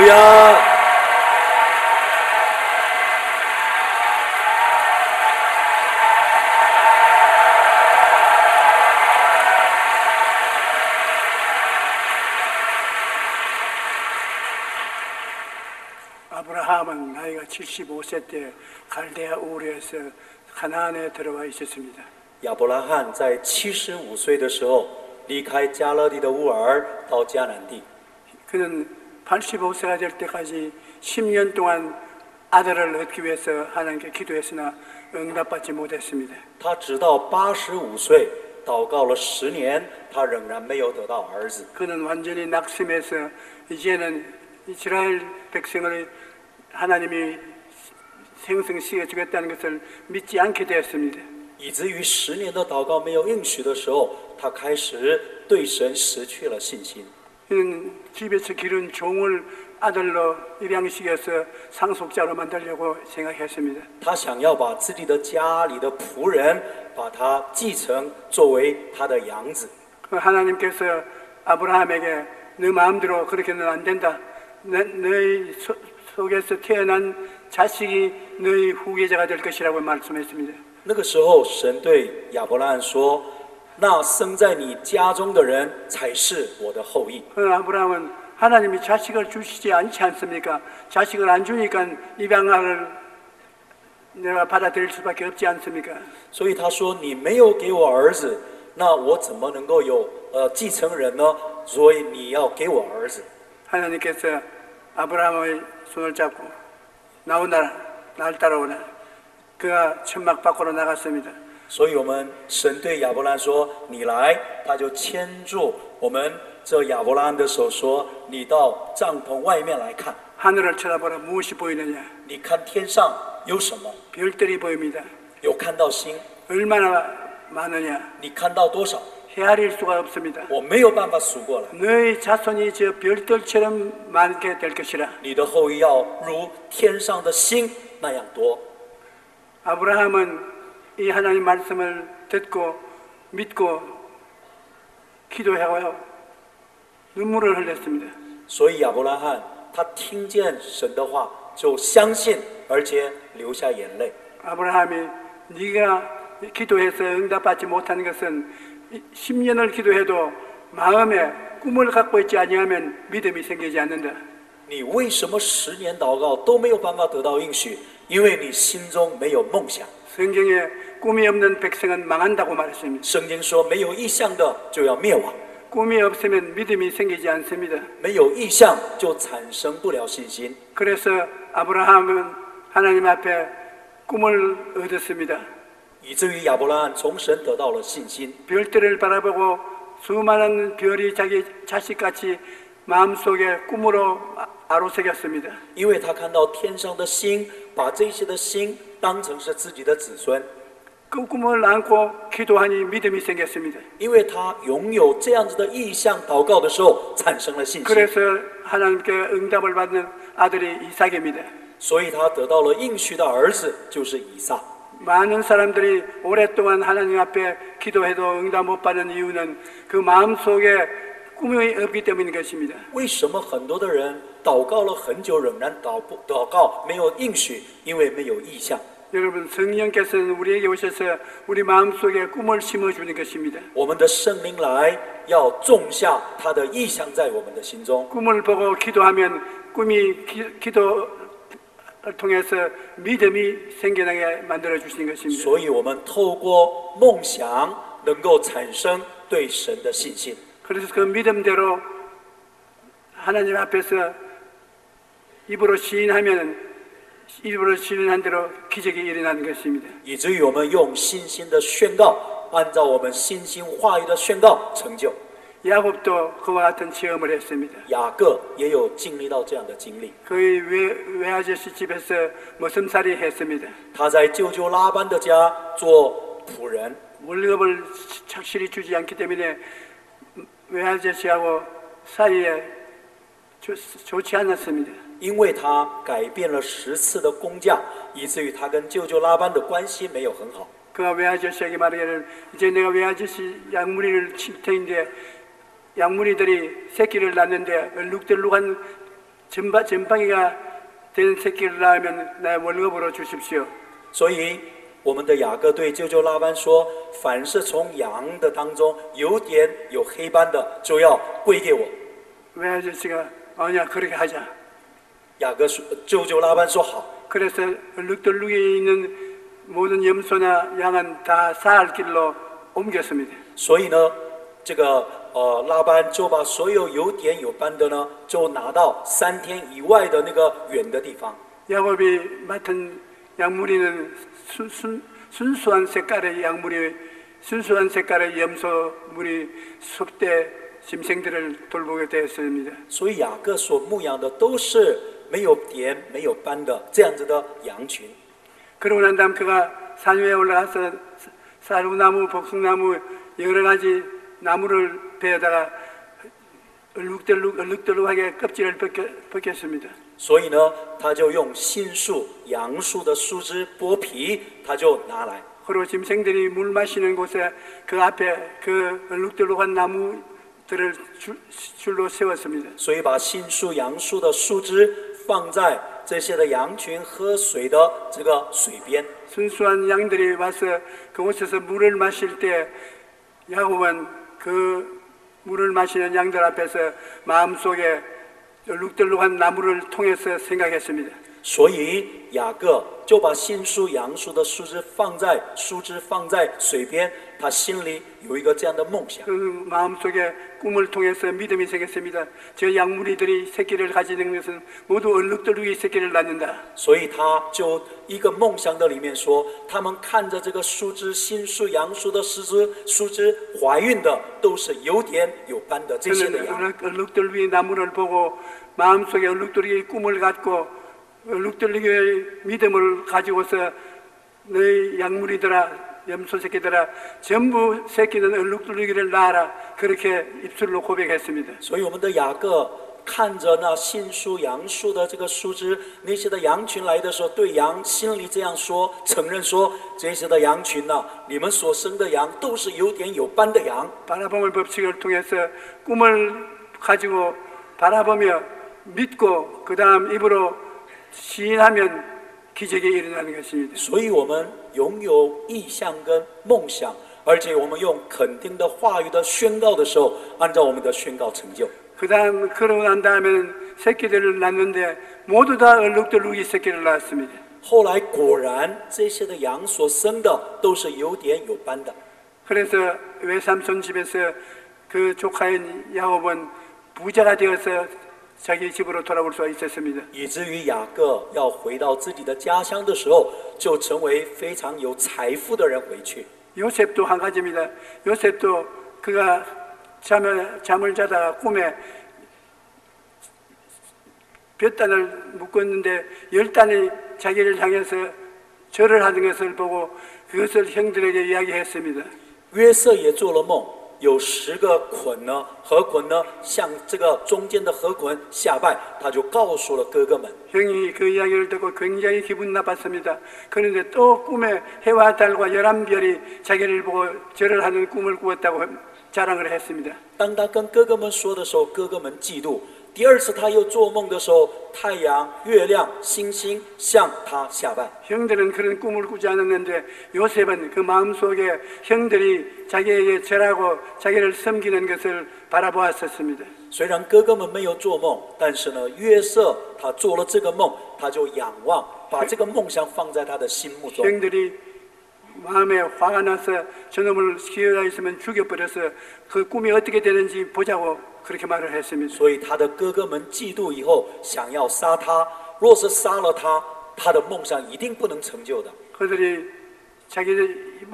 할렐루야! 아브라함은 나이가 75세 때 갈대아 우르에서 가나안에 들어와 있었습니다. 亚伯拉罕在75岁的时候离开加勒底的乌尔，到迦南地。 그는 85세가 될 때까지 10년 동안 아들을 얻기 위해서 하나님께 기도했으나 응답받지 못했습니다. 他直到85岁祷告了10年，他仍然没有得到儿子。 그는 완전히 낙심해서 이제는 이스라엘 백성을 하나님이 생성시켜 주겠다는 것을 믿지 않게 되었습니다. 以至于10年的祷告没有应许的时候，他开始对神失去了信心。 그는 집에서 기른 종을 아들로 입양시켜서 상속자로 만들려고 생각했습니다. 他想要把自己的家里的仆人，把他继承作为他的养子。 하나님께서 아브라함에게 너 마음대로 그렇게는 안 된다. 너희 속에서 태어난 자식이 너희 후계자가 될 것이라고 말씀했습니다. 那个时候，神对亚伯拉罕说：“那生在你家中的人才是我的后裔。” 아브라함은 하나님이 자식을 주시지 않지 않습니까? 자식을 안 주니까 입양아를 내가 받아들일 수밖에 없지 않습니까? 所以他说：“你没有给我儿子，那我怎么能够有继承人呢？所以你要给我儿子。” 하나님께서 아브라함의 손을 잡고 나오너라, 날 따라오라. 그가 천막 밖으로 나갔습니다. 所以神对亚伯拉罕说：“你来。”他就牵住我们这亚伯拉罕的手说：“你到帐篷外面来看。 하늘을 쳐다보라. 무엇이 보이느냐? 你看天上有什么？ 별들이 보입니다. 有看到星？ 얼마나 많으냐? 你看到多少？ 헤아릴 수가 없습니다. 我没有办法数过来。 너희 자손이 저 별들처럼 많게 될 것이라. 你的后裔要如天上的星那样多。” 아브라함은 이 하나님 말씀을 듣고 믿고 기도하고 눈물을 흘렸습니다. 所以亚伯拉罕他听见神的话，就相信，而且流下眼泪。 아브라함이 네가 기도해서 응답받지 못하는 것은 10년을 기도해도 마음에 꿈을 갖고 있지 아니하면 믿음이 생기지 않는다. 你为什么10年祷告都没有办法得到应许？因为你心中没有梦想。 성경에 꿈이 없는 백성은 망한다고 말했습니다. 圣经说，没有意向的就要灭亡， 꿈이 없으면 믿음이 생기지 않습니다. 没有意向就产生不了信心。 그래서 아브라함은 하나님 앞에 꿈을 얻었습니다. 以至于亚伯拉罕从神得到了信心。 별들을 바라보고 수많은 별이 자기 자식같이 마음속에 꿈으로 아로새겼습니다. 因为他看到天上的星，把这些的星当成是自己的子孙。 그 꿈을 안고 기도하니 믿음이 생겼습니다. 因为他拥有这样子的意向，祷告的时候产生了信心， 그래서 하나님께 응답을 받는 아들이 이삭입니다. 所以他得到了应许的儿子，就是以撒。 많은 사람들이 오랫동안 하나님 앞에 기도해도 응답 못 받는 이유는 그 마음속에 꿈이 없기 때문인 것입니다. 为什么很多的人祷告了很久，仍然祷告没有应许？因为没有意向。 여러분, 성령께서는 우리에게 오셔서 우리 마음속에 꿈을 심어주는 것입니다. 我们的圣灵来，要种下他的意向在我们的心中。 꿈을 보고 기도하면 꿈이 기도를 통해서 믿음이 생겨나게 만들어 주시는 것입니다. 所以我们透过梦想能够产生对神的信心。 그래서 그 믿음대로 하나님 앞에서 입으로 시인하면 입으로 시인한 대로 기적이 일어나는 것입니다. 以至于我们用信心的宣告，按照我们信心话语的宣告成就。 야곱도 그와 같은 체험을 했습니다. 雅各也有经历到这样的经历， 그의 외아저씨 집에서 머슴살이 했습니다. 他在舅舅拉班的家做仆人， 월급을 착실히 주지 않기 때문에 외아저씨하고 사이에 좋지 않았습니다. 因为他改变了10次的工价，以至于他跟舅舅拉班的关系没有很好。 그가 외아저씨에게 말하기를 이제 내가 외아저씨 양무리를 칠 터인데 양무리들이 새끼를 낳는데 얼룩덜룩한 전방이가 된 새끼를 낳으면 내 월급으로 주십시오. 所以我们的雅各对舅舅拉班说：“凡是从羊的当中有点有黑斑的，就要归给我。” 외아저씨가 아니야 그렇게 하자. 雅各说，舅舅拉班说好。 그래서 얼룩덜룩에 있는 모든 염소나 양은 다 사할 길로 옮겼습니다. 所以呢，这个拉班就把所有有点有斑的呢，就拿到3天以外的那个远的地方。 야곱이 맡은 양무리는 순수한 색깔의 양무리, 순수한 색깔의 염소무리 숲대 짐승들을 돌보게 되었습니다. 所以雅各所牧养的都是没有点、没有斑的这样子的羊群。 그러고 난 다음 그가 산 위에 올라가서 사루나무, 복숭나무 여러 가지 나무를 베어다가 얼룩덜룩하게 껍질을 벗겼습니다. 所以呢，他就用杏树、杨树的树枝剥皮，他就拿来。 그리고 짐승들이 물 마시는 곳에 그 앞에 그 얼룩덜룩한 나무들을 줄로 세웠습니다. 所以把杏树、杨树的树枝放在这些的羊群喝水的这个水边。 순수한 양들이 와서 그곳에서 물을 마실 때 야곱은 그 물을 마시는 양들 앞에서 마음속에 얼룩덜룩한 나무를 통해서 생각했습니다. 所以雅各就把杏树、杨树的树枝放在水边，他心里有一个这样的梦想。 그 마음속에 꿈을 통해서 믿음이 생겼습니다. 저 양무리들이 새끼를 가지는 것은 모두 얼룩덜룩이 새끼를 낳는다. 所以他就一个梦想的里面说，他们看着这个树枝、杏树、杨树的树枝怀孕的，都是有点有斑的这些的羊。 얼룩덜룩이 나무를 보고 마음속에 얼룩덜룩이 꿈을 갖고 얼룩덜룩의 믿음을 가지고서 너희 양무리들아 염소 새끼들아 전부 새끼는 얼룩덜룩이를 낳아라 그렇게 입술로 고백했습니다. 所以我们的雅各看着那杏树、杨树的这个树枝，那些的羊群来的时候，对羊心里这样说，承认说这些的羊群呐、你们所生的羊都是有点有斑的羊。 바라봄을 법칙을 통해서 꿈을 가지고 바라보며 믿고 그 다음 입으로 시인하면 기적이 일어나는 것입니다. 所以我们拥有意向跟梦想，而且我们用肯定的话语的宣告的时候，按照我们的宣告成就。 그 다음 그러고 난 다음에는 새끼들을 낳는데 모두 다 얼룩덜룩이 새끼를 낳았습니다. 后来果然这些的羊所生的都是有点有斑的。 그래서 외삼손 집에서 그 조카인 야곱은 부자가 되어서 자기 집으로 돌아올 수 있었습니다. 以至于雅各要回到自己的家乡的时候，就成为非常有财富的人回去。 요셉도 한 가지입니다. 요셉도 그가 잠을 자다가 꿈에 몇 단을 묶었는데 10단이 자기를 향해서 절을 하는 것을 보고 그것을 형들에게 이야기했습니다. 约瑟也做了梦，有10个捆呢，河捆呢，向这个中间的河捆下拜，他就告诉了哥哥们。 형이 그 이야기를 듣고 굉장히 기분 나빴습니다. 그런데 또 꿈에 해와 달과 11별이 자기를 보고 절을 하는 꿈을 꾸었다고 자랑을 했습니다. 当他跟哥哥们说的时候，哥哥们嫉妒。第二次他又做梦的时候，太阳、月亮、星星向他下拜。 형들은 그런 꿈을 꾸지 않았는데 요셉은 그 마음속에 형들이 자기에게 절하고 자기를 섬기는 것을 바라보았었습니다. 虽然哥哥们没有做梦，但是呢，约瑟他做了这个梦，他就仰望，把这个梦想放在他的心目中。 형들이 마음에 화가 나서 저놈을 기회가 있으면 죽여버려서 그 꿈이 어떻게 되는지 보자고 그렇게 말을 했습니다. 所以他的哥哥们嫉妒以后，想要杀他。若是杀了他，他的梦想一定不能成就的。 그들이 자기들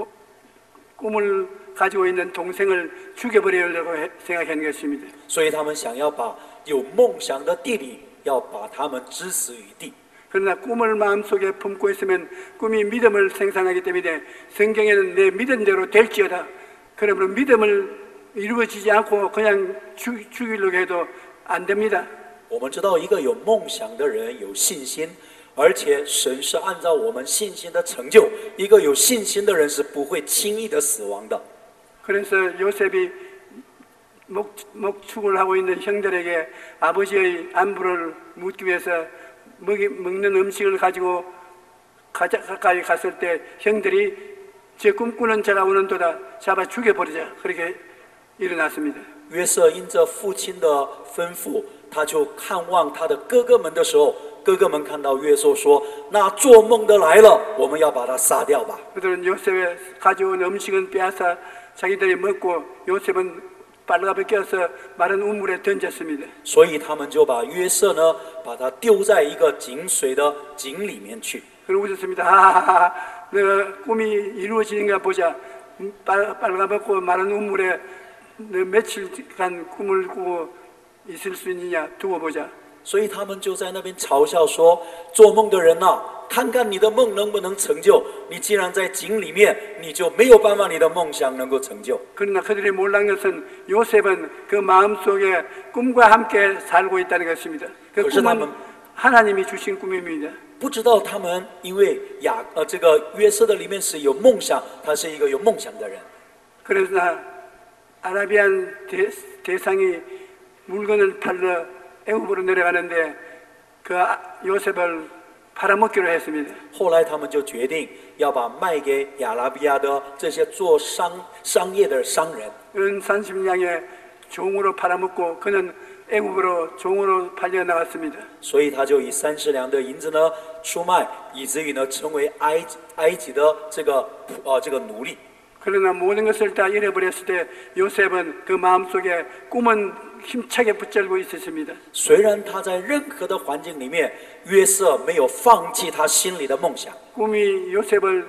꿈을 가지고 있는 동생을 죽여버리려고 생각한 것입니다. 所以他们想要把有梦想的弟弟，要把他们致死于地。 그러나 꿈을 마음속에 품고 있으면 꿈이 믿음을 생산하기 때문에 성경에는 내 믿음대로 될지어다. 그러면 믿음을 이루어지지 않고 그냥 죽이려고 해도 안 됩니다. 我们知道，一个有梦想的人有信心，而且神是按照我们信心的成就。一个有信心的人是不会轻易的死亡的。 그래서 요셉이 목축을 하고 있는 형들에게 아버지의 안부를 묻기 위해서 먹는 음식을 가지고 가까이 갔을 때 형들이 제 꿈꾸는 자가 오는도다 잡아 죽여버리자 그렇게 일어났습니다. 约瑟因着父亲的吩咐，他就看望他的哥哥们的时候，哥哥们看到约瑟说：“那做梦的来了，我们要把他杀掉吧。” 그들은 요셉의 가져온 음식은 빼앗아 자기들이 먹고 요셉은 발갑에 껴서 마른 우물에 던졌습니다. 所以他们就把约瑟呢，把他丢在一个井水的井里面去。 그리고 웃었습니다. 하하하, 내가 꿈이 이루어지는가 보자. 빨가벗고 마른 우물에 며칠간 꿈을 꾸고 있을 수 있느냐 두고 보자. 所以他们就在那边嘲笑说：“做梦的人呐，看看你的梦能不能成就？你既然在井里面，你就没有办法你的梦想能够成就。” 그러나 그들이 몰란 것은 요셉은 그 마음속에 꿈과 함께 살고 있다는 것입니다. 그 꿈은 하나님이 주신 꿈입니다. 不知道他们因为这个约瑟的里面是有梦想，他是一个有梦想的人。 그러나 아라비안 대상이 물건을 팔러 애굽으로 내려가는데 그 요셉을 팔아먹기로 했습니다. 后来他们就决定要把卖给亚拉比亚的这些做商业的商人。 그는 30냥의 종으로 팔아먹고 그는 애굽으로 종으로 팔려 나갔습니다. 所以他就以30两的银子呢出卖，以至于呢成为埃及的这个奴隶。 그러나 모든 것을 다 잃어버렸을 때 요셉은 그 마음속에 꿈은 힘차게 붙잡고 있었습니다. 虽然他在任何的环境里面，约瑟没有放弃他心里的梦想。 꿈이 요셉을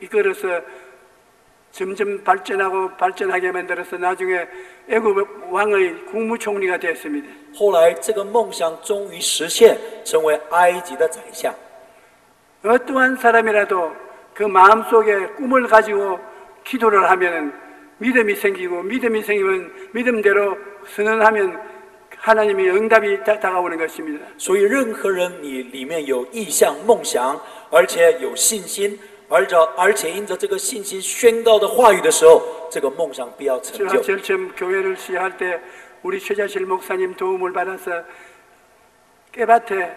이끌어서 점점 발전하게 만들어서 나중에 애굽 왕의 국무총리가 되었습니다. 后来这个梦想终于实现，成为埃及的宰相。 어떠한 사람이라도 그 마음속에 꿈을 가지고 기도를 하면 믿음이 생기고 믿음이 생기면 믿음대로 선언하면 하나님의 응답이 다가오는 것입니다. 所以任何人你里面有意向、梦想，而且有信心，而且因着这个信心宣告的话语的时候，这个梦想必要成就。 제가 처음 교회를 시작할 때 우리 최자실 목사님 도움을 받아서 깨밭에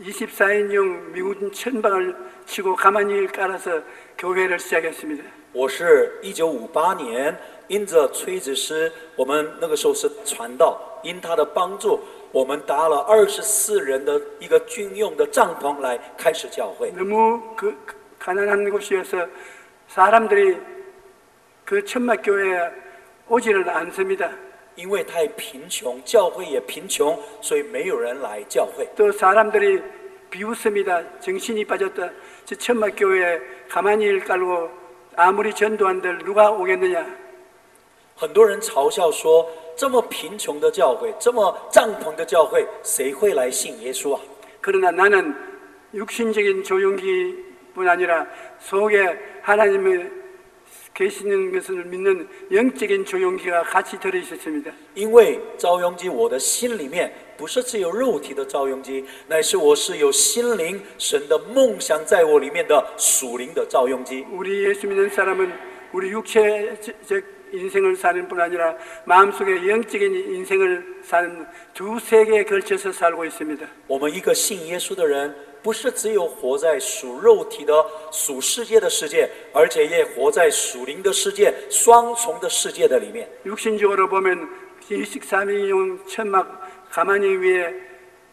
24인용 미군 천방을 치고 가만히 깔아서 교회를 시작했습니다. 我是1958年因着崔子师，我们那个时候是传道，因他的帮助，我们搭了24人的一个军用的帐篷来开始教会。 너무 가난한 곳이어서 사람들이 그 천막교회에 오지를 않습니다. 因为太贫穷，教会也贫穷，所以没有人来教会。 또 사람들이 비웃습니다. 정신이 빠졌다. 저 천막교회에 가만히 깔고 아무리 전도한들 누가 오겠느냐. 很多人嘲笑说，这么贫穷的教会，这么帐篷的教会，谁会来信耶稣啊？ 그러나 나는 육신적인 조용기뿐 아니라 속에 하나님의 계시는 것을 믿는 영적인 조용기가 같이 들어 있었습니다. 因为照用机，我的心里面不是只有肉体的照用机，乃是我是有心灵神的梦想在我里面的属灵的照用机。 우리 예수 믿는 사람은 우리 육체적 인생을 사는 뿐 아니라 마음속에 영적인 인생을 사는 두 세계에 걸쳐서 살고 있습니다. 我们一个信耶稣的人，不是只有活在属肉体的属世界的世界，而且也活在属灵的世界双重的世界的里面。 육신적으로 보면 23인용 천막 가만히 위에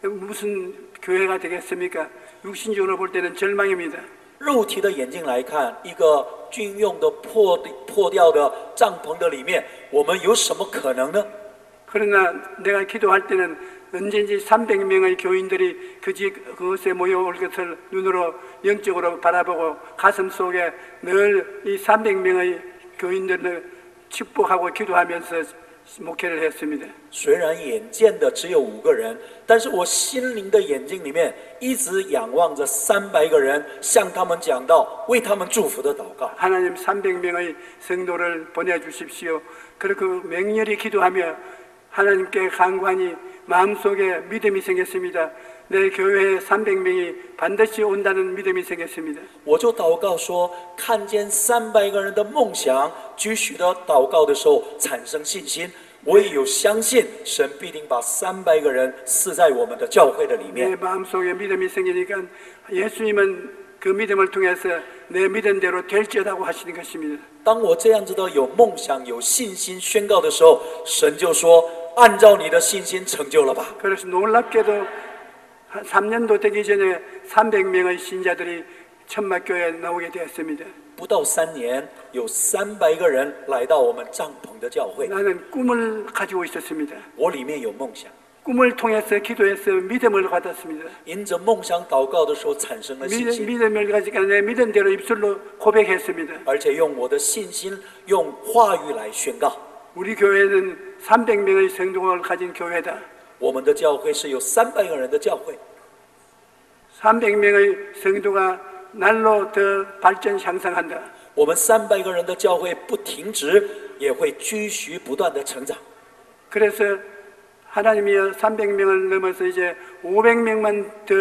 무슨 교회가 되겠습니까? 육신적으로 볼 때는 절망입니다. 肉体的眼睛来看，一个军用的破掉的帐篷的里面，我们有什么可能呢？ 그러나 내가 기도할 때는 언제든지 300명의 교인들이 그것에 모여올 것을 눈으로 영적으로 바라보고 가슴 속에 늘 이 300명의 교인들을 축복하고 기도하면서 목회를 했습니다. 虽然眼见的只有5个人，但是我心灵的眼睛里面一直仰望着300个人，向他们讲道，为他们祝福的祷告。 하나님 300명의 성도를 보내주십시오. 그렇게 맹렬히 기도하며 하나님께 간구하니 마음속에 믿음이 생겼습니다. 내 교회에 300명이 반드시 온다는 믿음이 생겼습니다. 我就祷告说，看见300个人的梦想，继续的祷告的时候产生信心。我也有相信神必定把300个人赐在我们的教会的里 내 面。 마음속에 믿음이 생기니까 예수님은 그 믿음을 통해서 내 믿음대로 될지어다고 하시는 것입니다. 当我这样子的有梦想、有信心宣告的时候，神就说：“按照你的信心成就了吧。” 그래서 놀랍게도 3년도 되기 전에 300명의 신자들이 천막교회에 나오게 되었습니다. 不到3年，有300个人来到我们帐篷的教会。 나는 꿈을 가지고 있었습니다. 我里面有梦想， 꿈을 통해서 기도해서 믿음을 받았습니다. 因着梦想祷告的时候产生了信心， 믿음을 가지고 내 믿음대로 입술로 고백했습니다. 而且用我的信心、用话语来宣告。 우리 교회는 300명의 성도를 가진 교회다. 我们的教会是有300个人的教会， 300명의 성도가 날로 더 발전 향상한다. 我们300个人的教会不停止，也会继续不断的成长。 그래서 하나님이여 300명을 넘어서 이제 500명만 더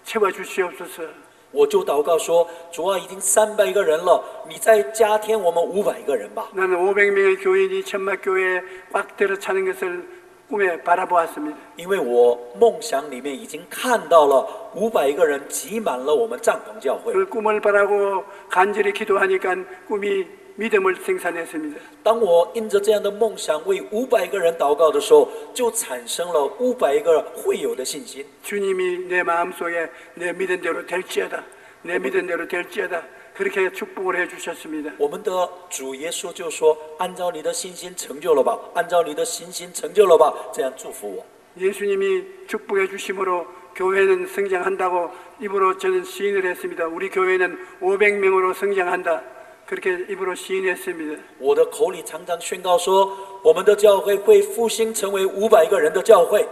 채워주시옵소서. 我就祷告说：“主啊，已经300个人了，你再加添我们500个人吧。” 나는 500명의 교인이 천막교회에 꽉 들어차는 것을 꿈에 바라보았습니다. 因为我梦想里面已经看到了500个人挤满了我们帐篷教会。 그 꿈을 바라고 간절히 기도하니까 꿈이 믿음을 생산했습니다. 当我因着这样的梦想为500个人祷告的时候，就产生了500个会友的信心。 주님이 내 마음속에 내 믿음대로 될지어다. 내 믿음대로 될지어다. 그렇게 축복을 해주셨습니다. 我们的主耶稣就说：“按照你的信心成就了吧，按照你的信心成就了吧。”这样祝福我。 예수님이 축복해 주심으로 교회는 성장한다고 입으로 저는 시인을 했습니다. 우리 교회는 500명으로 성장한다. 그렇게 입으로 시인했습니다. 我的口里常常宣告说，我们的教会会复兴成为500个人的教会。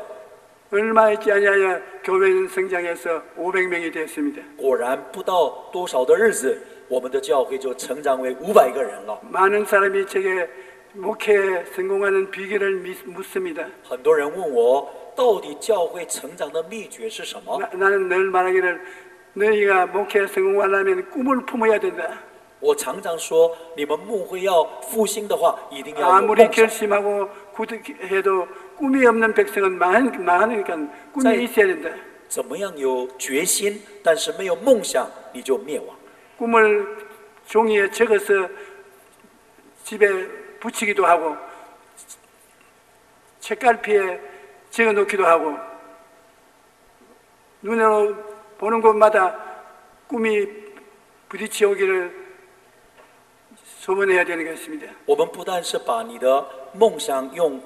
얼마 있지 아니하여 교회는 성장해서 500명이 되었습니다. 果然不到多少的日子，我们的教会就成长为500个人了。 많은 사람이 제게 목회에 성공하는 비결을 묻습니다. 很多人问我，到底教会成长的秘诀是什么？ 나는 늘 말하기를 너희가 목회에 성공하려면 꿈을 품어야 된다. 我常常说，你们牧会要复兴的话，一定要有 아무리 梦想。 결심하고 굳게해도 꿈이 없는 백성은 망하니까 꿈이 있어야 된다. 怎么样有决心，但是没有梦想，你就灭亡。 꿈을 종이에 적어서 집에 붙이기도 하고 책갈피에 적어놓기도 하고 눈으로 보는 곳마다 꿈이 부딪혀 오기를 소원해야 되는 것입니다. 我们不但是把你的梦想用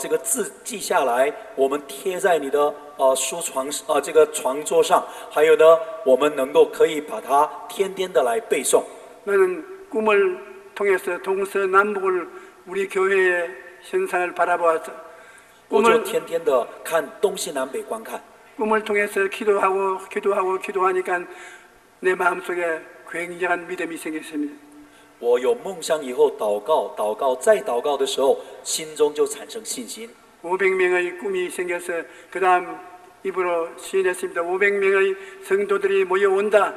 这个字记下来，我们贴在你的书床这个床桌上，还有呢，我们能够可以把它天天的来背诵。 나는 꿈을 통해서 동서남북을 우리 교회의 현상을 바라보아서 我就天天的看东西南北观看。 꿈을 통해서 기도하니까 내 마음속에 굉장한 믿음이 생겼습니다. 我有梦想以后祷告再祷告的时候，心中就产生信心。 500명의 꿈이 생겨서 그 다음 입으로 시인했습니다. 500명의 성도들이 모여온다.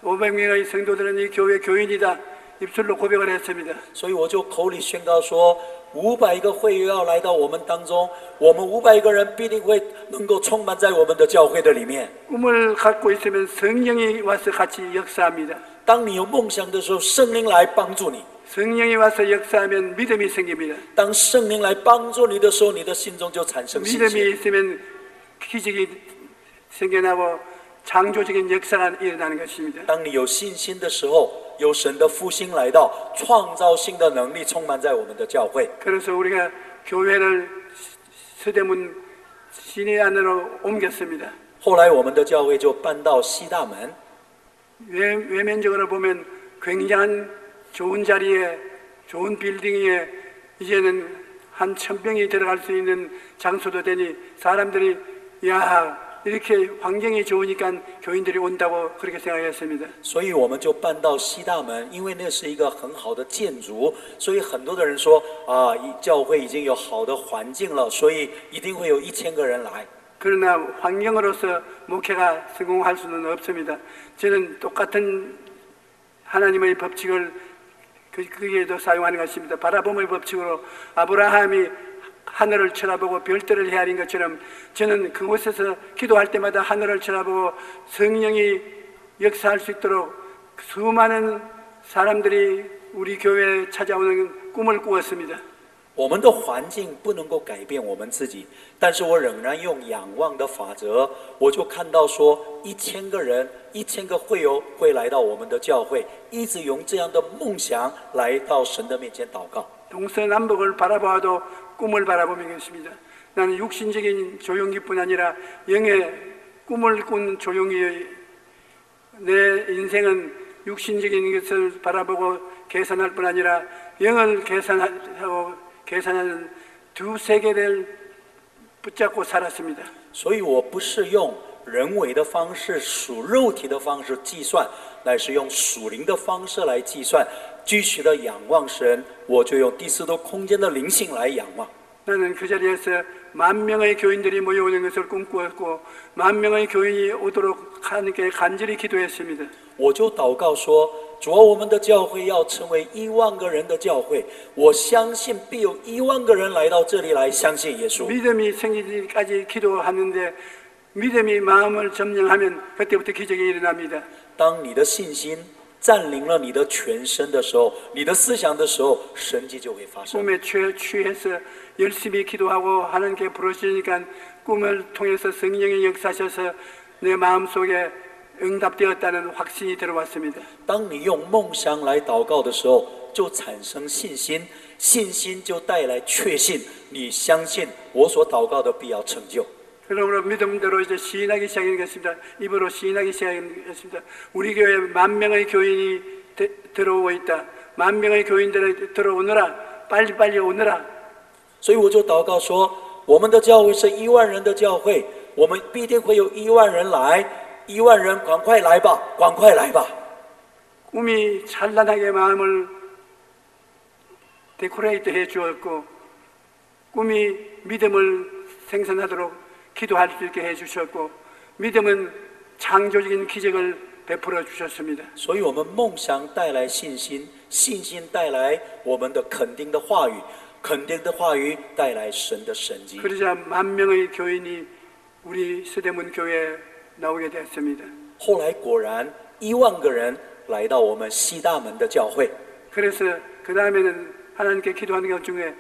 500명의 성도들은 이 교회 교인이다. 입술로 고백을 했습니다. 所以我就口里宣告说，500个会友要来到我们当中，我们500个人必定会能够充满在我们的教会的里面。 꿈을 갖고 있으면 성령이 와서 같이 역사합니다. 当你有梦想的时候，圣灵来帮助你。 성령이 와서 역사하면 믿음이 생깁니다. 当圣灵来帮助你的时候，你的心中就产生信 믿음이 心。 있으면 기적이 생겨나고 창조적인 역사가 일어나는 것입니다. 当你有信心的时候，有神的复兴来到，创造性的能力充满在我们的教会。 그래서 우리가 교회를 서대문 시내 안으로 옮겼습니다. 后来我们的教会就搬到西大门。 외면적으로 보면 굉장한 좋은 자리에 좋은 빌딩에 이제는 한 1000명이 들어갈 수 있는 장소도 되니 사람들이 야 이렇게 환경이 좋으니까 교인들이 온다고 그렇게 생각했습니다. 所以我们就搬到西大门，因为那是一个很好的建筑，所以很多的人说啊，教会已经有好的环境了，所以一定会有1000个人来。 그러나 환경으로서 목회가 성공할 수는 없습니다. 저는 똑같은 하나님의 법칙을 거기에도 사용하는 것입니다. 바라봄의 법칙으로 아브라함이 하늘을 쳐다보고 별들을 헤아린 것처럼 저는 그곳에서 기도할 때마다 하늘을 쳐다보고 성령이 역사할 수 있도록 수많은 사람들이 우리 교회에 찾아오는 꿈을 꾸었습니다. 我们的环境不能够改变我们自己，但是我仍然用仰望的法则，我就看到说，1000个人，1000个会友会来到我们的教会，一直用这样的梦想来到神的面前祷告。 동서남북을 바라보아도 꿈을 바라보는 것입니다. 나는 육신적인 조용기뿐 아니라 영의 꿈을 꾼 조용히 내 인생은 육신적인 것을 바라보고 계산할 뿐 아니라 영을 계산하는 두 세계를 붙잡고 살았습니다. 所以我不是用人为的方式、属肉体的方式计算，乃是用属灵的方式来计算。继续的仰望神，我就用第四度空间的灵性来仰望。 나는 그 자리에서 10,000명의 교인들이 모여오는 것을 꿈꾸었고 10,000명의 교인이 오도록 하나님께 간절히 기도했습니다. 我就祷告说：主啊，我们的教会要成为10000个人的教会，我相信必有10000个人来到这里来相信耶稣。 믿음이 생기기까지 기도하는데 믿음이 마음을 점령하면 그때부터 기적이 일어납니다. 当你的信心占领了你的全身的时候，你的思想的时候，神迹就会发生。 꿈에 취해서 열심히 기도하고 하나님께 부르시니까 꿈을 통해서 성령이 역사하셔서 내 마음속에 응답되었다는 확신이 들어왔습니다. 当你用梦想来祷告的时候，就产生信心，信心就带来确信，你相信我所祷告的必要成就。 그러므로 믿음대로 이제 시인하기 시작한 것입니다. 입으로 시인하기 시작한 것입니다. 우리 교회에 10,000명의 교인이 들어오고 있다. 10,000명의 교인들이 들어오느라 빨리빨리 오느라. 所以我就祷告说，我们的教会是10000人的教会，我们必定会有10000人来，10000人赶快来吧，赶快来吧。 꿈이 찬란하게 마음을 데코레이트 해 주었고 꿈이 믿음을 생산하도록 기도할 수 있게 해 주셨고 믿음은 창조적인 기적을 베풀어 주셨습니다. 所以我们梦想带来信心，信心带来我们的肯定的话语，肯定的话语带来神的神迹。 그러자 10,000명의 교인이 우리 서대문 교회에 나오게 됐습니다. 后来果然10000个人来到我们西大门的教会。 그래서 그 다음에는 하나님께 기도하는 것 중에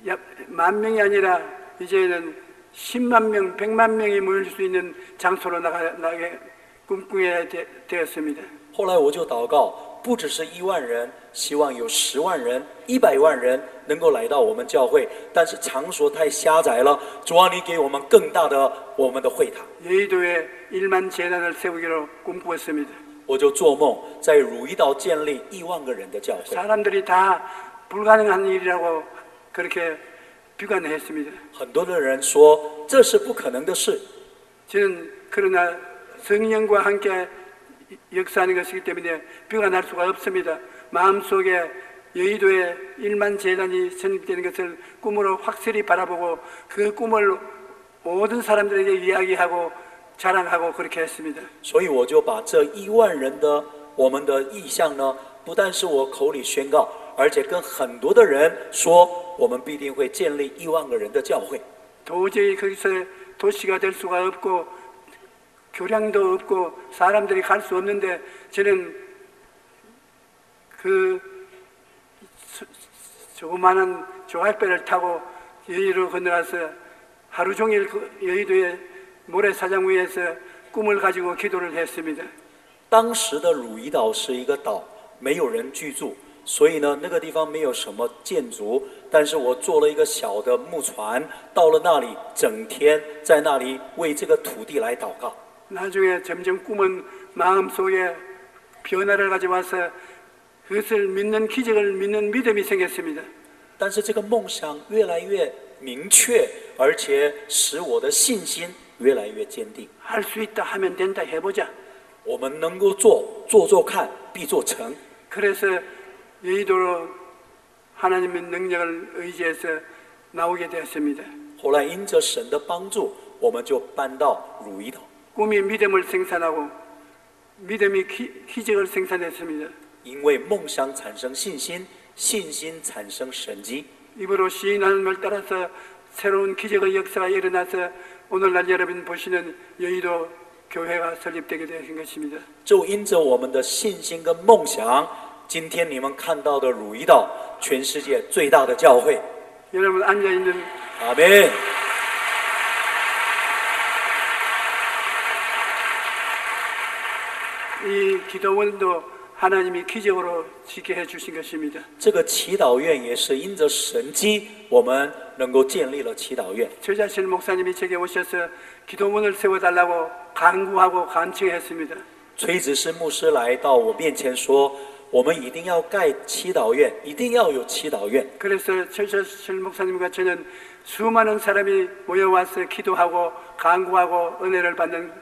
10,000명이 아니라 이제는 10만 명, 100만 명이 모일 수 있는 장소로 나게 꿈꾸게 되었습니다. 后来我就祷告，不只是10000人，希望有10万人、100万人能够来到我们教会，但是场所太狭窄了。主啊，你给我们更大的我们的会堂。 여의도에 1만 재단을 세우기로 꿈꾸었습니다. 我就做梦，在汝矣岛建立10000个人的教会。 사람들이 다 불가능한 일이라고 그렇게 비관했습니다. 很多的人说这是不可能的事， 저는 그러나 성령과 함께 역사하는 것이기 때문에 비관할 수가 없습니다. 마음속에 여의도에 1만 재단이 설립되는 것을 꿈으로 확실히 바라보고 그 꿈을 모든 사람들에게 이야기하고 자랑하고 그렇게 했습니다. 所以我就把这10000人的我们的意向呢，不但是我口里宣告，而且跟很多的人说，我们必定会建立10000个人的教会。 도저히 거기서 도시가 될 수가 없고 교량도 없고 사람들이 갈 수 없는데 저는 그 조그마한 조갈배를 타고 여의도로 건너가서 하루 종일 그 여의도의 모래사장 위에서 꿈을 가지고 기도를 했습니다. 当时的汝矣岛是一个岛，没有人居住，所以呢，那个地方没有什么建筑。但是我做了一个小的木船，到了那里，整天在那里为这个土地来祷告。 나중에 점점 꿈은 마음속에 변화를 가져와서 그것을 믿는 기적을 믿는 믿음이 생겼습니다. 但是这个梦想越来越明确，而且使我的信心越来越坚定。 할 수 있다 하면 된다 해보자. 我们能够做看，必做成。 그래서 여의도로 하나님의 능력을 의지해서 나오게 되었습니다. 后来因着神的帮助，我们就搬到汝矣岛。 꿈이 믿음을 생산하고 믿음이 기적을 생산했습니다. 因为梦想产生信心，信心产生神迹。 입으로 시인하는 말 따라서 새로운 기적의 역사가 일어나서 오늘날 여러분 보시는 여의도 교회가 설립되게 되신 것입니다. 就因着我们的信心跟梦想，今天你们看到的汝矣岛，全世界最大的教会。 여러분 앉아있는 阿门。 이 기도원도 하나님이 기적으로 지게 해주신 것입니다. 这个祈祷院也是因着神迹，我们能够建立了祈祷院。 최자실 목사님이 제게 오셔서 기도원을 세워달라고 간구하고 간청했습니다. 崔子师牧师来到我面前说：“我们一定要盖祈祷院，一定要有祈祷院。” 그래서 최자실 목사님과 저는 수많은 사람이 모여와서 기도하고 간구하고 은혜를 받는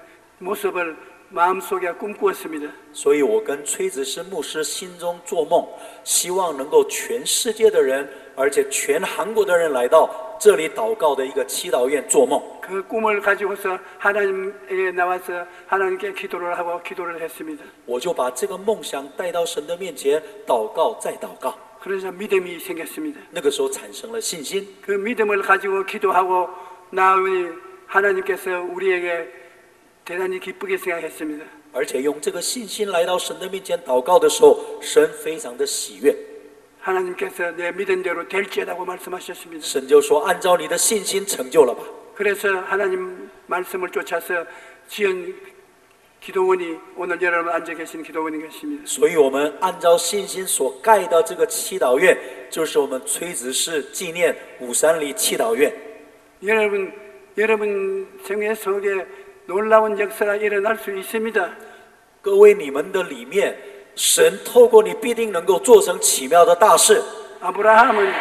모습을 마음속에 꿈꾸었습니다. 所以我跟崔子师牧师心中做梦，希望能够全世界的人，而且全韩国的人来到这里祷告的一个祈祷院做梦。 그 꿈을 가지고서 하나님에게 나와서 하나님께 기도를 하고 기도를 했습니다. 我就把这个梦想带到神的面前，祷告再祷告。 그래서 믿음이 생겼습니다. 那个时候产生了信心， 그 믿음을 가지고 기도하고 나오니 하나님께서 우리에게 대단히 기쁘게 생각했습니다. 而且用这个信心来到神的面前祷告的时候，神非常的喜悦。 하나님께서 내 믿음대로 될지어다고 말씀하셨습니다. 神就说：“按照你的信心成就了吧。” 그래서 하나님 말씀을 쫓아서 지은 기도원이 오늘 여러분 앉아 계신 기도원인 것입니다. 所以我们按照信心所盖的这个祈祷院，就是我们崔子市纪念530祈祷院。 여러분 생애 속에 놀라운 역사가 일어날 수 있습니다. 各位，你们的里面，神透过你必定能够做成奇妙的大事。 아브라함은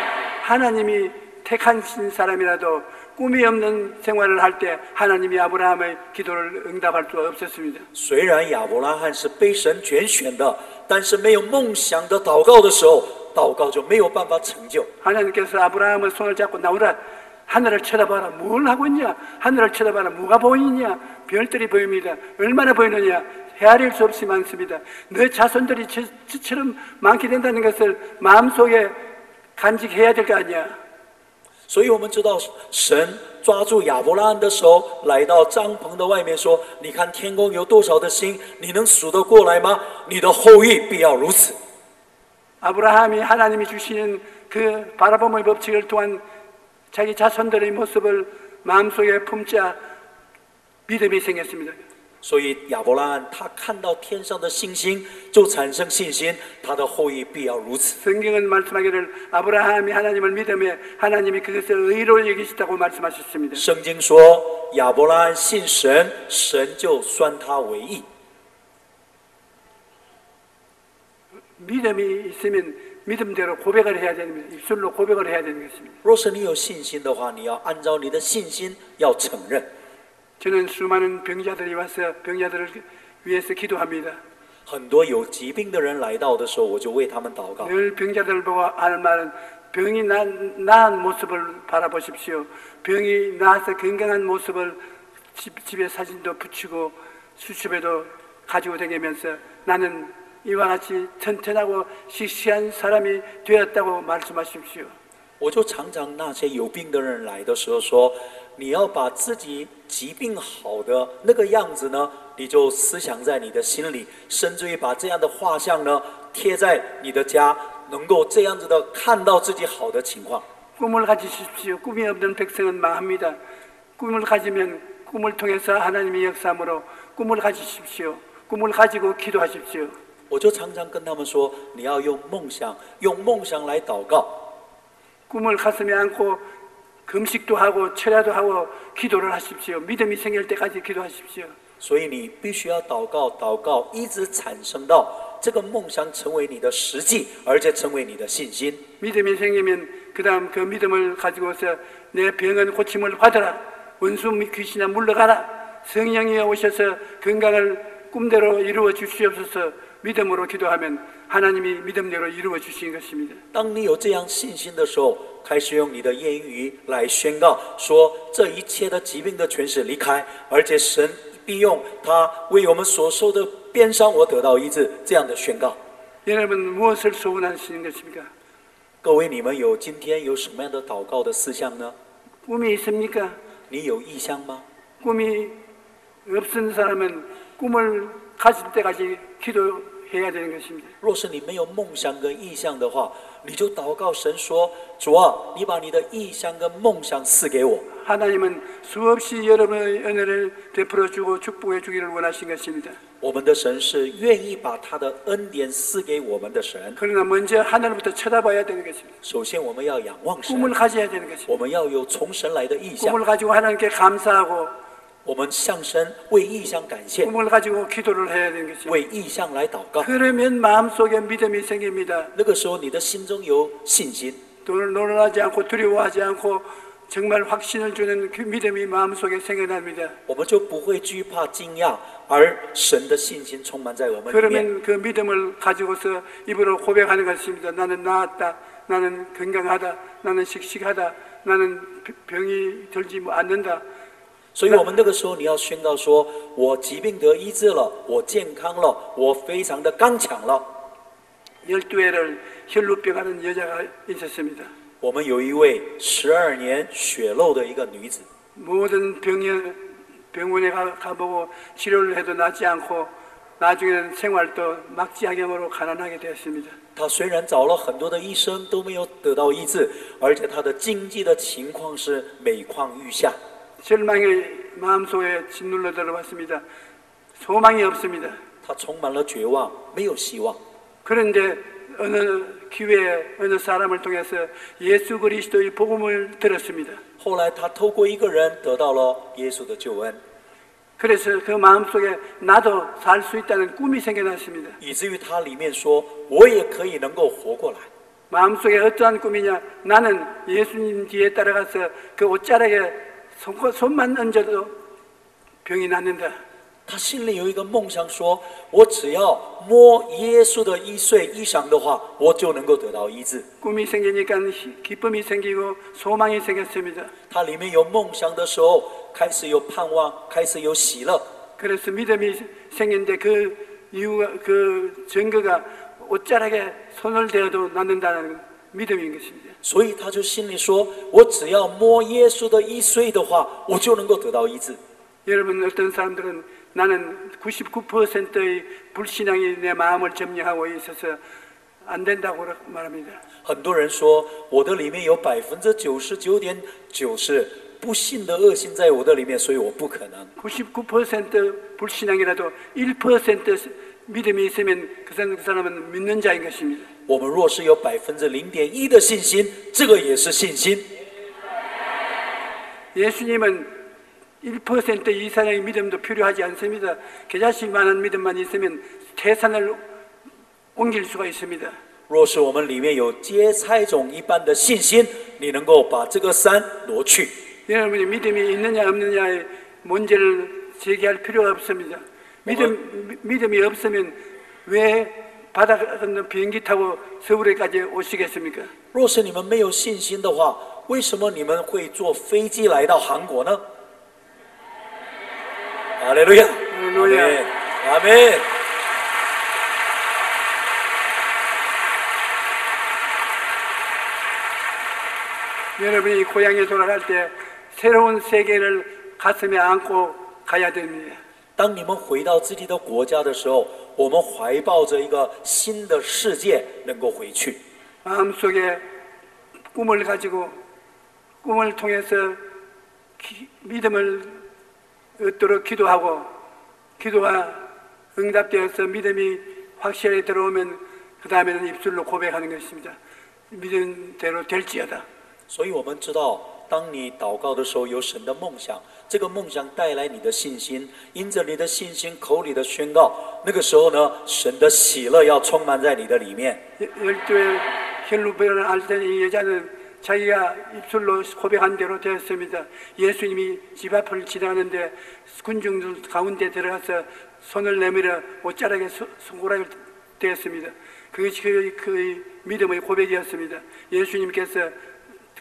하나님이 택하신 사람이라도 꿈이 없는 생활을 할 때 하나님이 아브라함의 기도를 응답할 수 없었습니다. 虽然亚伯拉罕是被神拣选的，但是没有梦想的祷告的时候，祷告就没有办法成就。 하나님께서 아브라함의 손을 잡고 나오라. 하늘을 쳐다봐라. 뭘 하고 있냐? 하늘을 쳐다봐라. 뭐가 보이냐? 별들이 보입니다. 얼마나 보이느냐? 헤아릴 수 없이 많습니다. 너 자손들이 저처럼 많게 된다는 것을 마음속에 간직해야 될 거 아니야. 所以我们知道，神抓住亚伯拉罕的手，来到帐篷的外面说：“你看天空有多少的星，你能数得过来吗？你的后裔必要如此。” 아브라함이 하나님이 주시는 그 바라봄의 법칙을 통한 자기 자손들의 모습을 마음속에 품자 믿음이 생겼습니다. 所以亚伯拉罕他看到天上的星星，就产生信心，他的后裔必要如此。 성경은 말씀하기를 아브라함이 하나님을 믿음에 하나님이 그것을 의로 여기시다고 말씀하셨습니다. 圣经说，亚伯拉罕信神，神就算他为义。 믿음이 있으면 믿음대로 고백을 해야 됩니다. 입술로 고백을 해야 되는 것입니다. 若是你有信心的话，你要按照你的信心要承认。 저는 수많은 병자들이 와서 병자들을 위해서 기도합니다. 很多有疾病的人来到的时候，我就为他们祷告。 늘 병자들을 보고 하는 말은 병이 나은 모습을 바라보십시오. 병이 나아서 건강한 모습을 집에 사진도 붙이고 수첩에도 가지고 다니면서 나는 이와 같이 튼튼하고 씩씩한 사람이 되었다고 말씀하십시오. 我就常常那些有病的人来的时候说，你要把自己疾病好的那个样子呢，你就思想在你的心里，甚至于把这样的画像呢贴在你的家，能够这样子的看到自己好的情况。 꿈을 가지십시오. 꿈이 없는 백성은 망합니다. 꿈을 가지면 꿈을 통해서 하나님의 역사함으로 꿈을 가지십시오. 꿈을 가지고 기도하십시오. 我就常常跟他们说，你要用梦想，用梦想来祷告。 꿈을 가슴에 안고 금식도 하고 철야도 하고 기도를 하십시오. 믿음이 생길 때까지 기도하십시오. 所以你必须要祷告，祷告一直产生到这个梦想成为你的实际，而且成为你的信心。 믿음이 생기면 그 다음 그 믿음을 가지고서 내 병은 고침을 받아라. 원수 귀신아 물러가라. 성령이 오셔서 건강을 꿈대로 이루어 주시옵소서. 믿음으로 기도하면 하나님이 믿음대로 이루어 주신 것입니다. 当你有这样信心的时候，开始用你的言语来宣告，说这一切的疾病的权势离开，而且神必用他为我们所受的鞭伤，我得到医治。这样的宣告。 여러분 무엇을 소원하시는 것입니까? 各位，你们今天有什么样的祷告的事项呢？ 꿈이 있습니까? 你有意向吗？ 꿈이 없는 사람은 꿈을 가질 때까지 기도해야 되는 것입니다. 若是你没有梦想跟意向的话，你就祷告神说：“主啊，你把你的意向跟梦想赐给我。” 하나님은 수없이 여러분의 은혜를 베풀어 주고 축복해 주기를 원하신 것입니다. 我们的神是愿意把他的恩典赐给我们的神。 그러나 먼저 하늘부터 쳐다봐야 되는 것입니다. 首先，我们要仰望神， 꿈을 가져야 되는 것입니다. 我们要有从神来的意向。 꿈을 가지고 하나님께 감사하고 我们向神为意向感谢， 꿈을 가지고 기도를 해야 되는 것입니다. 为意向来祷告。 그러면 마음속에 믿음이 생깁니다. 那个时候，你的心中有信心， 또 놀라지 않고 두려워하지 않고 정말 확신을 주는 그 믿음이 마음속에 생겨납니다. 我们就不会惧怕、惊讶，而神的信心充满在我们里面。 그러면 그 믿음을 가지고서 입으로 고백하는 것입니다. 나는 나았다. 나는 건강하다. 나는 씩씩하다. 나는 병이 들지 않는다. 所以，我们那个时候你要宣告说：“我疾病得医治了，我健康了，我非常的刚强了。” 12회를 혈루병하는 여자가 있었습니다. 我们有一位12年血漏的一个女子， 모든 병원에 가보고 치료를 해도 낫지 않고 나중에는 생활도 막지하경으로 가난하게 되었습니다. 她虽然找了很多的医生都没有得到医治，而且她的经济的情况是每况愈下。 절망의 마음속에 짓눌러 들어왔습니다. 소망이 없습니다. 她充满了绝望，没有希望。 그런데 어느 기회에 어느 사람을 통해서 예수 그리스도의 복음을 들었습니다. 后来她透过一个人得到了耶稣的救恩， 그래서 그 마음속에 나도 살 수 있다는 꿈이 생겨났습니다. 以至于她里面说：“我也可以能够活过来。” 마음속에 어떠한 꿈이냐? 나는 예수님 뒤에 따라가서 그 옷자락에 손만 얹어도 병이 낫는다. 她心里有一个梦想说：“我只要摸耶稣的衣裳的话，我就能够得到医治。” 꿈이 생기니까 기쁨이 생기고 소망이 생겼습니다. 她里面有梦想的时候，开始有盼望，开始有喜乐。 그래서 믿음이 생겼는데 그 이유가 그 증거가 옷자락에 손을 대어도 낫는다는 믿음인 것입니다. 所以她就心里说：“我只要摸耶稣的衣穗的话，我就能够得到医治。” 여러분 어떤 사람들은 나는 99%의 불신앙이 내 마음을 점령하고 있어서 안 된다고 말합니다. 很多人说，我的里面有99.9%是不信的恶心在我的里面，所以我不可能。 99% 불신앙이라도 1% 믿음이 있으면 그 사람은 믿는 자인 것입니다. 我们若是有0.1%的信心，这个也是信心。 예수님은 1% 이상의 믿음도 필요하지 않습니다. 겨자씨만한 믿음만 있으면 태산을 옮길 수가 있습니다. 若是我们里面有芥菜种一般的信心，你能够把这个山挪去。 여러분이 믿음이 있느냐 없느냐의 문제를 제기할 필요가 없습니다. 믿음이 없으면 왜 바다 건너 비행기 타고 서울에까지 오시겠습니까? 若是你们没有信心的话，为什么你们会坐飞机来到韩国呢？哈利路亚， 할렐루야. 아멘。 여러분이 고향에 돌아갈 때 새로운 세계를 가슴에 안고 가야 됩니다. 当你们回到自己的国家的时候，我们怀抱着一个新的世界，能够回去。 마음속에 꿈을 가지고 꿈을 통해서 믿음을 얻도록 기도하고 기도가 응답되어서 믿음이 확실히 들어오면 그 다음에는 입술로 고백하는 것입니다. 믿음대로 될지어다. 所以我们知道，当你祷告的时候，有神的梦想，这个梦想带来你的信心，因着你的信心，口里的宣告，那个时候呢，神的喜乐要充满在你的里面。 12회 혈루병을 앓던 이 여자는 자기가 입술로 고백한 대로 되었습니다. 예수님이 집 앞을 지나가는데 군중들 가운데 들어가서 손을 내밀어 옷자락에 손가락을 대었습니다. 그것이 그의 믿음의 고백이었습니다. 예수님께서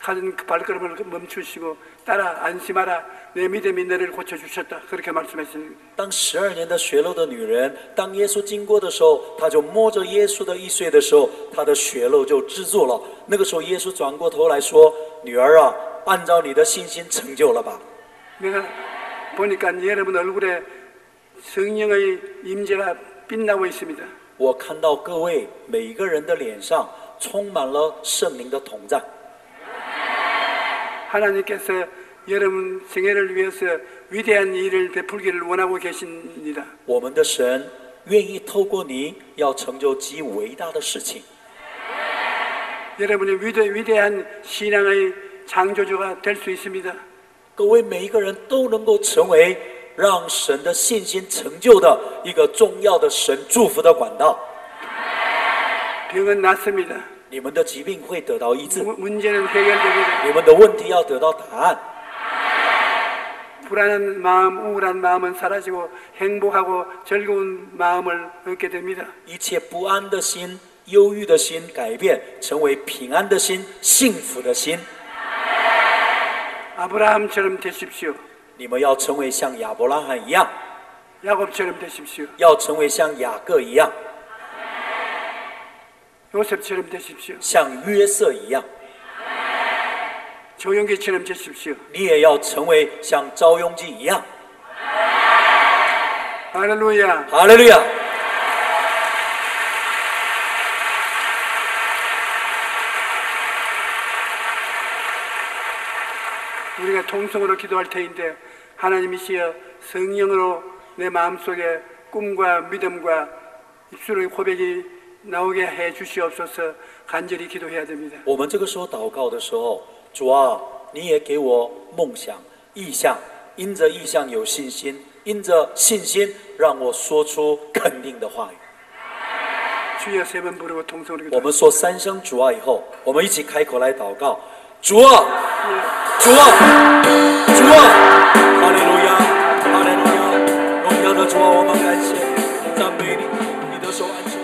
가진 그 발걸음을 멈추시고 따라 안심하라. 내 믿음이 너를 고쳐주셨다. 그렇게 말씀하십니다. 当12年的血漏的女人，当耶稣经过的时候，她就摸着耶稣的衣穗的时候，她的血漏就止住了。那个时候，耶稣转过头来说：“女儿啊，按照你的信心成就了吧。” 내가 보니까 여러분 얼굴에 성령의 임재가 빛나고 있습니다. 我看到各位每一个人的脸上充满了圣灵的同在。 하나님께서 여러분 생애를 위해서 위대한 일을 베풀기를 원하고 계십니다. 我们的神愿意透过你，要成就极伟大的事情。 여러분이 위대한 신앙의 창조주가 될 수 있습니다. 各位每一个人都能够成为让神的信心成就的一个重要的神祝福的管道。 병은 낫습니다. 你们的疾病会得到医治， 문제는 해결됩니다. 你们的问题要得到答案。 불안한 마음, 우울한 마음은 사라지고 행복하고 즐거운 마음을 얻게 됩니다. 一切不安的心、忧郁的心改变，成为平安的心、幸福的心。 아브라함처럼 되십시오. 你们要成为像亚伯拉罕一样， 야곱처럼 되십시오. 要成为像雅各一样， 요셉처럼 되십시오. 像约瑟一样。 조용기처럼 되십시오. 你也要成为像赵雍基一样。 할렐루야. 哈利路亚！ 우리가 통성으로 기도할 터인데 하나님이시여 성령으로 내 마음속에 꿈과 믿음과 입술의 고백이 나오게 해 주시옵소서. 간절히 기도해야 됩니다. 我们这个时候祷告的时候，主啊，你也给我梦想、意象，因着意象有信心，因着信心让我说出肯定的话语。 주여 세 번 부르고 통성으로 我 기도. 们说三声主啊以后，我们一起开口来祷告：主啊，主啊，主啊，哈利路亚，哈利路亚，荣耀的主啊，我们感谢你，赞美你，你的手安。